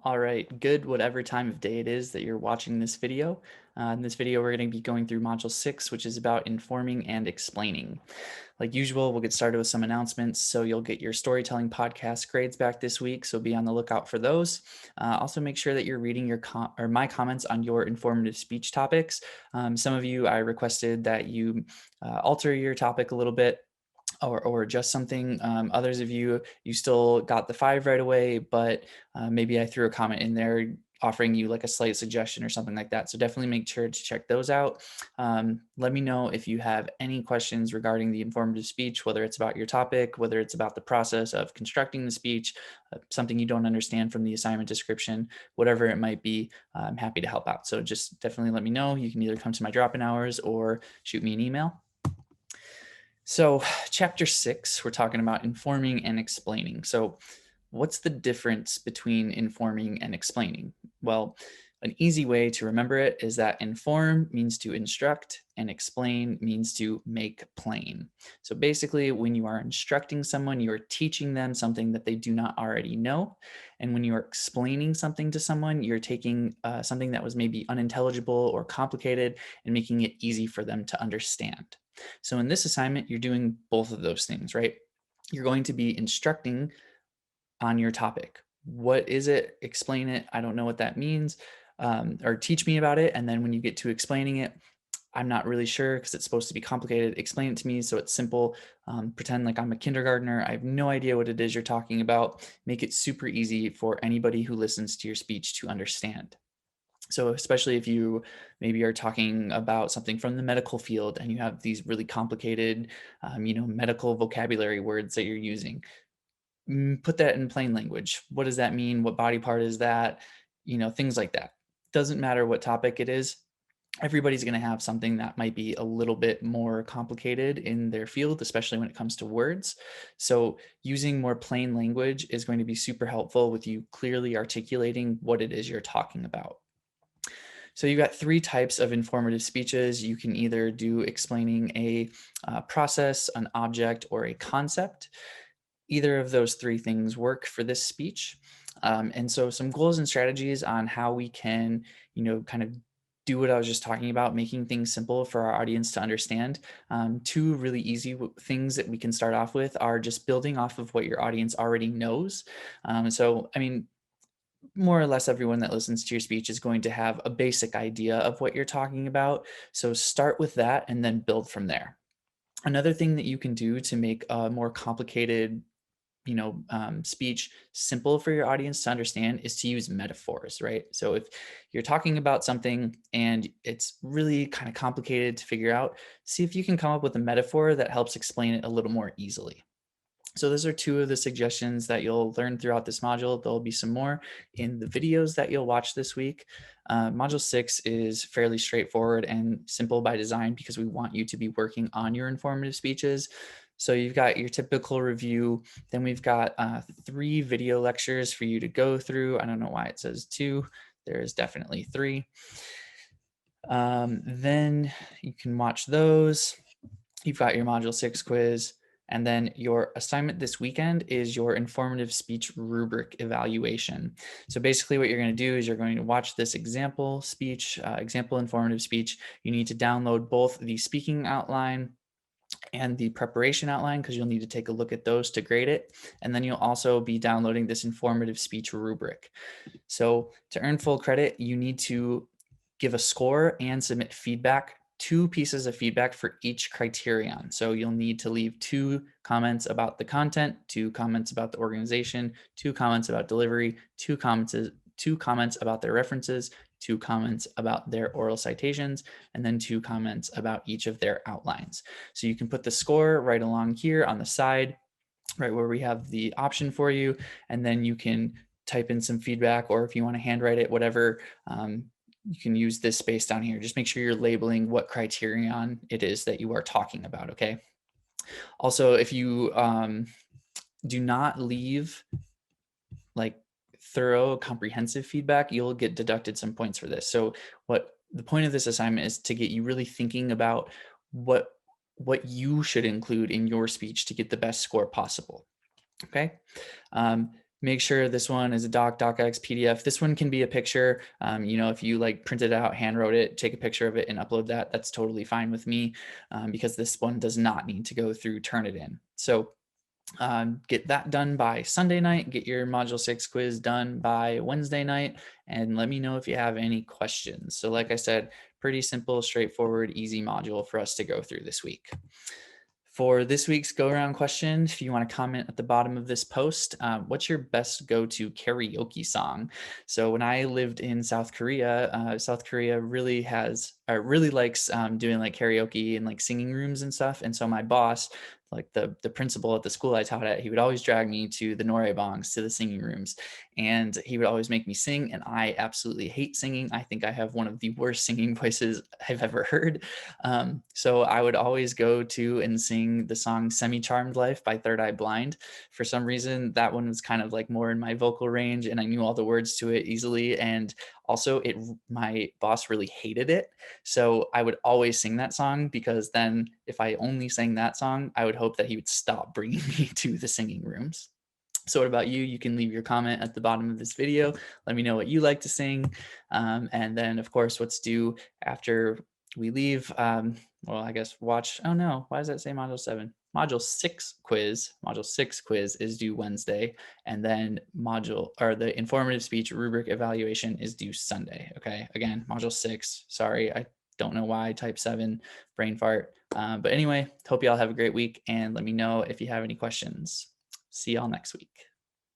All right, good whatever time of day it is that you're watching this video. In this video, we're going to be going through Module 6, which is about informing and explaining. Like usual, we'll get started with some announcements. So you'll get your storytelling podcast grades back this week, so be on the lookout for those. Also, make sure that you're reading or my comments on your informative speech topics. Some of you, I requested that you alter your topic a little bit or adjust something. Others of you, you still got the 5 right away, but maybe I threw a comment in there offering you like a slight suggestion or something like that. So definitely make sure to check those out. Let me know if you have any questions regarding the informative speech, whether it's about your topic, whether it's about the process of constructing the speech, something you don't understand from the assignment description, whatever it might be. I'm happy to help out. So just definitely let me know. You can either come to my drop-in hours or shoot me an email. So, chapter 6, we're talking about informing and explaining. So, what's the difference between informing and explaining? Well, an easy way to remember it is that inform means to instruct and explain means to make plain. So, basically, when you are instructing someone, you are teaching them something that they do not already know. And when you are explaining something to someone, you're taking something that was maybe unintelligible or complicated and making it easy for them to understand. So in this assignment, you're doing both of those things, right? You're going to be instructing on your topic. What is it? Explain it. I don't know what that means. Or teach me about it. And then when you get to explaining it, I'm not really sure because it's supposed to be complicated. Explain it to me so it's simple. Pretend like I'm a kindergartner. I have no idea what it is you're talking about. Make it super easy for anybody who listens to your speech to understand. So especially if you maybe are talking about something from the medical field and you have these really complicated, medical vocabulary words that you're using, put that in plain language. What does that mean? What body part is that? Things like that. Doesn't matter what topic it is. Everybody's going to have something that might be a little bit more complicated in their field, especially when it comes to words. So using more plain language is going to be super helpful with you clearly articulating what it is you're talking about. So you've got 3 types of informative speeches. You can either do explaining a process, an object, or a concept. Either of those 3 things work for this speech. And so some goals and strategies on how we can, kind of do what I was just talking about, making things simple for our audience to understand. 2 really easy things that we can start off with are just building off of what your audience already knows. I mean, more or less everyone that listens to your speech is going to have a basic idea of what you're talking about. So start with that and then build from there. Another thing that you can do to make a more complicated speech simple for your audience to understand is to use metaphors, right? So if you're talking about something and it's really kind of complicated to figure out, see if you can come up with a metaphor that helps explain it a little more easily. So those are 2 of the suggestions that you'll learn throughout this module. There'll be some more in the videos that you'll watch this week. Module 6 is fairly straightforward and simple by design because we want you to be working on your informative speeches. So you've got your typical review. Then we've got 3 video lectures for you to go through. I don't know why it says 2. There's definitely 3. Then you can watch those. You've got your Module 6 quiz. And then your assignment this weekend is your informative speech rubric evaluation. So basically what you're going to do is you're going to watch this example speech, example informative speech. You need to download both the speaking outline and the preparation outline because you'll need to take a look at those to grade it. And then you'll also be downloading this informative speech rubric. So to earn full credit, you need to give a score and submit feedback, 2 pieces of feedback for each criterion. So you'll need to leave 2 comments about the content, 2 comments about the organization, 2 comments about delivery, 2 comments about their references, 2 comments about their oral citations, and then 2 comments about each of their outlines. So you can put the score right along here on the side, right where we have the option for you, and then you can type in some feedback, or if you want to handwrite it, whatever, you can use this space down here. Just make sure you're labeling what criterion it is that you are talking about, okay? Also, if you do not leave like thorough, comprehensive feedback, you'll get deducted some points for this. So what the point of this assignment is to get you really thinking about what you should include in your speech to get the best score possible, okay? Make sure this one is a docx, PDF. This one can be a picture. If you like print it out, hand wrote it, take a picture of it and upload that, that's totally fine with me, because this one does not need to go through Turnitin. So get that done by Sunday night, get your Module 6 quiz done by Wednesday night, and let me know if you have any questions. So like I said, pretty simple, straightforward, easy module for us to go through this week. For this week's go around question, if you want to comment at the bottom of this post, what's your best go to karaoke song? So when I lived in South Korea really likes doing like karaoke and like singing rooms and stuff. And so my boss, like the principal at the school I taught at, he would always drag me to the noraebangs, to the singing rooms, and he would always make me sing. And I absolutely hate singing. I think I have one of the worst singing voices I've ever heard. So I would always go to and sing the song Semi Charmed Life by Third Eye Blind. For some reason, that one was kind of like more in my vocal range and I knew all the words to it easily. And also my boss really hated it. So I would always sing that song, because then if I only sang that song, I would hope that he would stop bringing me to the singing rooms. So what about you? You can leave your comment at the bottom of this video. Let me know what you like to sing. And then of course, what's due after we leave. Well, I guess oh no, why does that say module 7? Module 6 quiz. Module 6 quiz is due Wednesday. And then the informative speech rubric evaluation is due Sunday. Okay. Again, module 6. Sorry, I don't know why I type 7, brain fart. But anyway, hope you all have a great week, and let me know if you have any questions. See y'all next week.